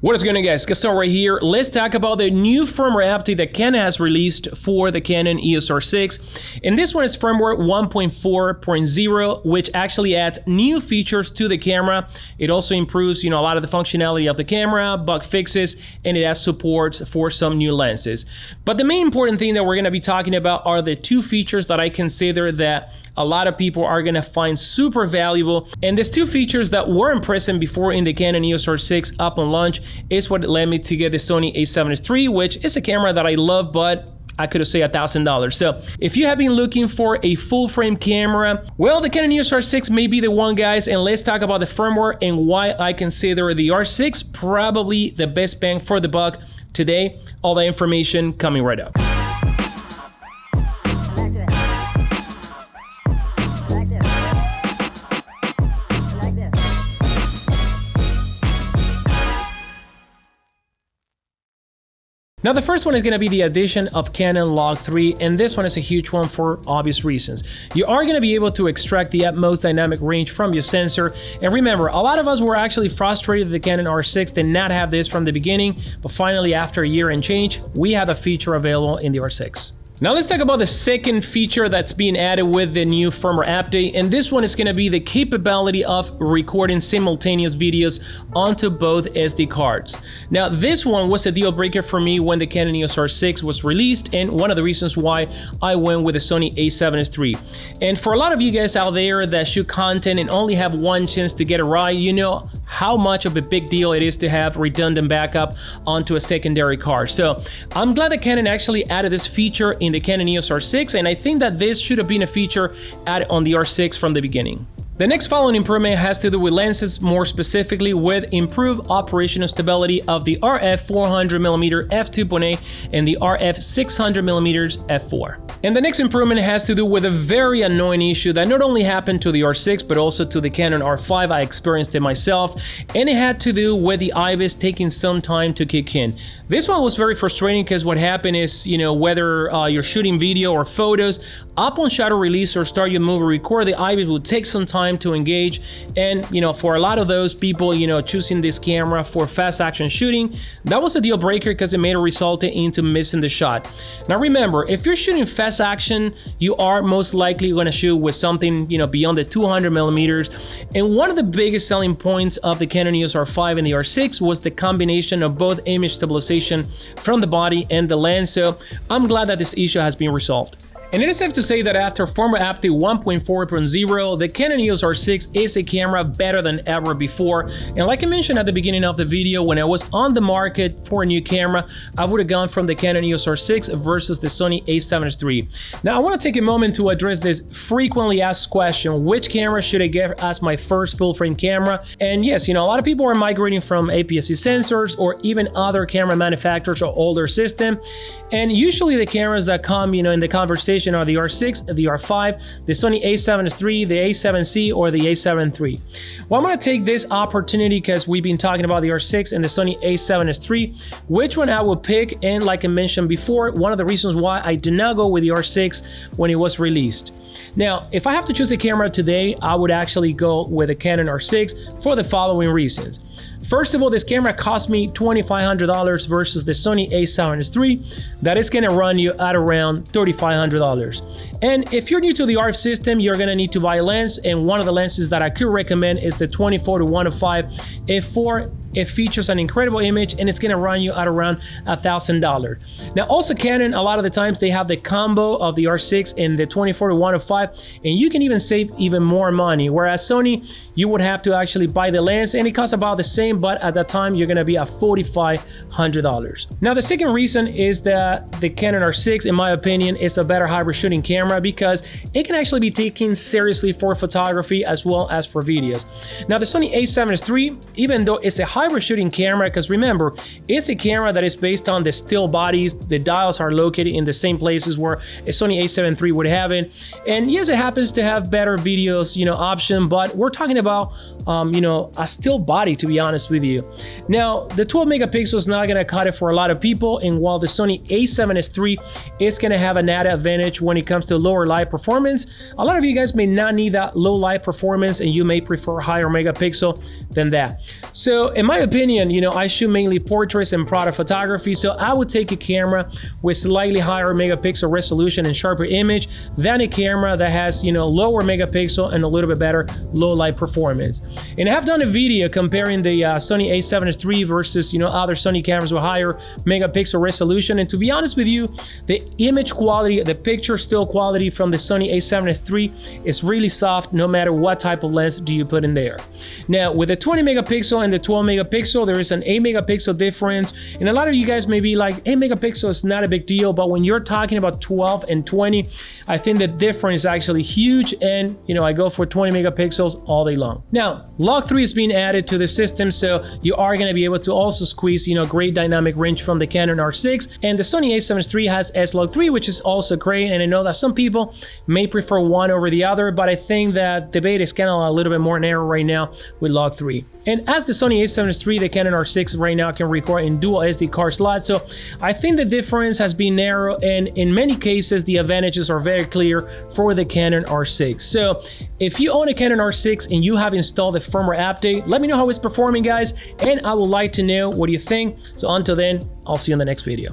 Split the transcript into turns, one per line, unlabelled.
What is going on, guys? Gaston right here. Let's talk about the new firmware update that Canon has released for the Canon EOS R6. And this one is firmware 1.4.0, which actually adds new features to the camera. It also improves, a lot of the functionality of the camera, bug fixes, and it has supports for some new lenses. But the main important thing that we're going to be talking about are the two features that I consider that a lot of people are going to find super valuable. And these two features that weren't present before in the Canon EOS R6 up on launch is what led me to get the Sony A7Siii, which is a camera that I love, but I could have said $1,000. So if you have been looking for a full frame camera, well, the Canon EOS R6 may be the one, guys. And let's talk about the firmware and why I consider the R6 probably the best bang for the buck today. All the information coming right up. Now, the first one is going to be the addition of Canon Log 3, and this one is a huge one for obvious reasons. You are going to be able to extract the utmost dynamic range from your sensor, and remember, a lot of us were actually frustrated that the Canon R6 did not have this from the beginning, but finally, after a year and change, we have a feature available in the R6. Now let's talk about the second feature that's being added with the new firmware update, and this one is going to be the capability of recording simultaneous videos onto both SD cards. Now this one was a deal breaker for me when the Canon EOS R6 was released, and one of the reasons why I went with the Sony A7Siii. And for a lot of you guys out there that shoot content and only have one chance to get it right, you know how much of a big deal it is to have redundant backup onto a secondary card. So I'm glad that Canon actually added this feature in the Canon EOS R6, and I think that this should have been a feature added on the R6 from the beginning. The next following improvement has to do with lenses, more specifically with improved operational stability of the RF 400mm f2.8 and the RF 600mm f4. And the next improvement has to do with a very annoying issue that not only happened to the R6 but also to the Canon R5. I experienced it myself, and it had to do with the IBIS taking some time to kick in. This one was very frustrating because what happened is, whether you're shooting video or photos, up on shutter release or start your movie record, the IBIS will take some time to engage. And for a lot of those people, choosing this camera for fast action shooting, that was a deal breaker because it may have resulted into missing the shot. Now remember, if you're shooting fast action, you are most likely going to shoot with something beyond the 200mm. And one of the biggest selling points of the Canon EOS R5 and the R6 was the combination of both image stabilization from the body and the lens. So I'm glad that this issue has been resolved. And it is safe to say that after firmware update 1.4.0, the Canon EOS R6 is a camera better than ever before. And like I mentioned at the beginning of the video, when I was on the market for a new camera, I would have gone from the Canon EOS R6 versus the Sony A7Siii. Now I want to take a moment to address this frequently asked question: which camera should I get as my first full frame camera? And yes, a lot of people are migrating from APS-C sensors or even other camera manufacturers or older system. And usually the cameras that come, in the conversation are the R6, the R5, the Sony A7Siii, the A7Siii, or the A7 III. Well, I'm going to take this opportunity because we've been talking about the R6 and the Sony A7Siii, which one I will pick. And like I mentioned before, one of the reasons why I did not go with the R6 when it was released. Now, if I have to choose a camera today, I would actually go with the Canon R6 for the following reasons. First of all, this camera cost me $2,500 versus the Sony A7Siii that is going to run you at around $3,500. And if you're new to the RF system, you're going to need to buy a lens, and one of the lenses that I could recommend is the 24-105 f4. It features an incredible image, and it's going to run you at around $1,000. Now also Canon, a lot of the times they have the combo of the R6 and the 24-105, and you can even save even more money, whereas Sony, you would have to actually buy the lens, and it costs about the same, but at that time you're going to be at $4,500. Now the second reason is that the Canon R6, in my opinion, is a better hybrid shooting camera because it can actually be taken seriously for photography as well as for videos. Now the Sony A7Siii, even though it's a hybrid shooting camera, because remember, it's a camera that is based on the still bodies, the dials are located in the same places where a Sony A7 III would have it. And yes, it happens to have better videos, option, but we're talking about, a still body, to be honest with you. Now, the 12 megapixels is not going to cut it for a lot of people, and while the Sony A7Siii is going to have an added advantage when it comes to lower light performance, a lot of you guys may not need that low light performance, and you may prefer higher megapixel than that. So in In my opinion, you know, I shoot mainly portraits and product photography, so I would take a camera with slightly higher megapixel resolution and sharper image than a camera that has, you know, lower megapixel and a little bit better low light performance. And I have done a video comparing the Sony A7Siii versus, you know, other Sony cameras with higher megapixel resolution, and to be honest with you, the image quality, the picture still quality from the Sony A7Siii is really soft no matter what type of lens do you put in there. Now with the 20 megapixel and the 12 megapixel, there is an 8 megapixel difference, and a lot of you guys may be like, 8 megapixel is not a big deal, but when you're talking about 12 and 20, I think the difference is actually huge, and you know, I go for 20 megapixels all day long. Now Log 3 is being added to the system, so you are going to be able to also squeeze, you know, great dynamic range from the Canon R6, and the Sony A7Siii has S-Log 3, which is also great, and I know that some people may prefer one over the other, but I think that debate is kind of a little bit more narrow right now with Log 3. And as the Sony A7Siii, the Canon R6 right now can record in dual SD card slots, so I think the difference has been narrow, and in many cases the advantages are very clear for the Canon R6. So if you own a Canon R6 and you have installed the firmware update, let me know how it's performing, guys, and I would like to know what you think. So until then, I'll see you in the next video.